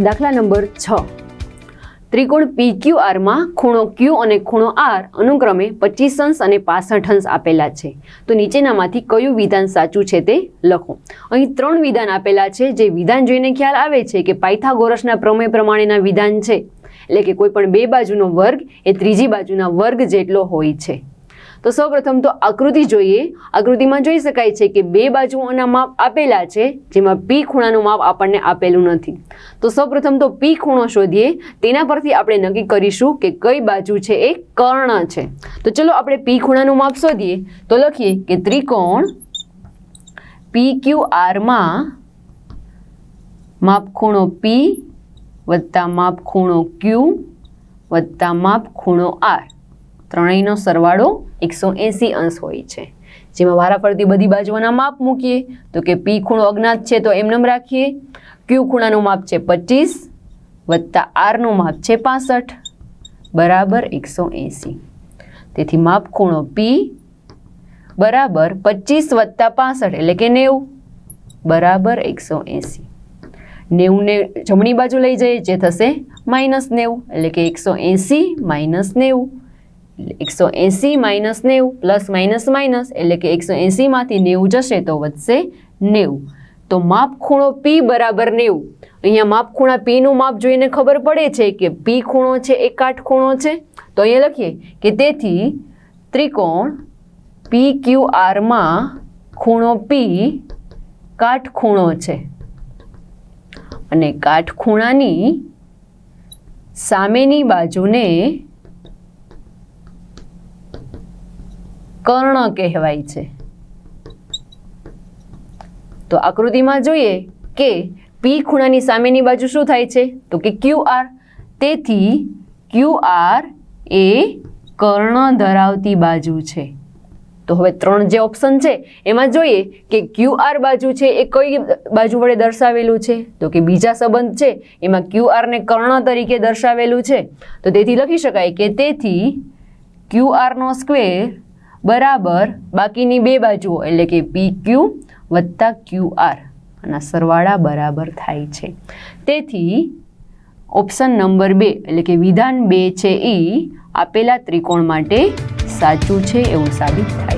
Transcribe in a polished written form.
દાખલા નંબર 6 ત્રિકોણ PQR માં ખૂણો Q અને ખૂણો R અનુક્રમે 25 અંશ અને 65 અંશ આપેલા છે તો નીચેનામાંથી કયું વિધાન સાચું છે તે લખો। અહીં 3 વિધાન આપેલા છે જે વિધાન જોઈને ખ્યાલ આવે છે કે પાયથાગોરસના પ્રમેય પ્રમાણેના વિધાન છે એટલે કે કોઈ પણ બે બાજુનો વર્ગ એ ત્રીજી બાજુના વર્ગ જેટલો હોય છે। તો સૌપ્રથમ તો આકૃતિ જોઈએ। આકૃતિમાં જોઈ શકાય છે કે બે બાજુઓના માપ આપેલા છે જેમાં P ખૂણાનું માપ આપણને આપેલું નથી। તો સૌપ્રથમ તો P ખૂણો શોધીએ, તેના પરથી આપણે નક્કી કરીશું કે કઈ બાજુ છે એ કર્ણ છે। તો ચલો આપણે P ખૂણાનું માપ શોધીએ। તો લખીએ કે ત્રિકોણ PQR માં માપ ખૂણો P વત્તા માપ ખૂણો Q વત્તા માપ ખૂણો R ત્રણેયનો સરવાળો 180 અંશ હોય છે, જેમાં વારાફરતી બધી બાજુઓના માપ મૂકીએ તો કે P ખૂણો અજ્ઞાત છે તો એમ નામ રાખીએ, Q ખૂણાનું માપ છે 25 વત્તા R નું માપ છે 65 બરાબર 180। તેથી માપ ખૂણો P બરાબર 25 વત્તા 65 એટલે કે 90 બરાબર 180। 90 ને જમણી બાજુ લઈ જઈએ જે થશે -90 એટલે કે 180 - 90 180 - 90 પ્લસ માઇનસ માઇનસ એટલે કે 180 માંથી 90 જશે તો વધશે 90। તો માપ ખૂણો P બરાબર 90। અહીંયા માપ ખૂણા P નું માપ જોઈને ખબર પડે છે કે P ખૂણો છે એ કાટખૂણો છે। તો અહીંયા લખીએ કે તેથી ત્રિકોણ PQR માં ખૂણો P કાટખૂણો છે અને કાટખૂણાની સામેની બાજુને કર્ણ કહેવાય છે। તો આકૃતિમાં જોઈએ કે P ખૂણાની સામેની બાજુ શું થાય છે તો કે QR। તેથી QR એ કર્ણ ધરાવતી બાજુ છે। તો હવે 3 જે ઓપ્શન છે એમાં જોઈએ કે QR બાજુ છે એ કઈ બાજુ વડે દર્શાવેલું છે તો કે બીજા સંબંધ છે એમાં QR ને કર્ણ તરીકે દર્શાવેલું છે। તો તેથી લખી શકાય કે તેથી QR નો સ્ક્વેર બરાબર બાકીની બે બાજુઓ એટલે કે PQ વત્તા QR આના સરવાળા બરાબર થાય છે। તેથી ઓપ્શન નંબર 2 એટલે કે વિધાન 2 છે એ આપેલા ત્રિકોણ માટે સાચું છે એવું સાબિત થાય।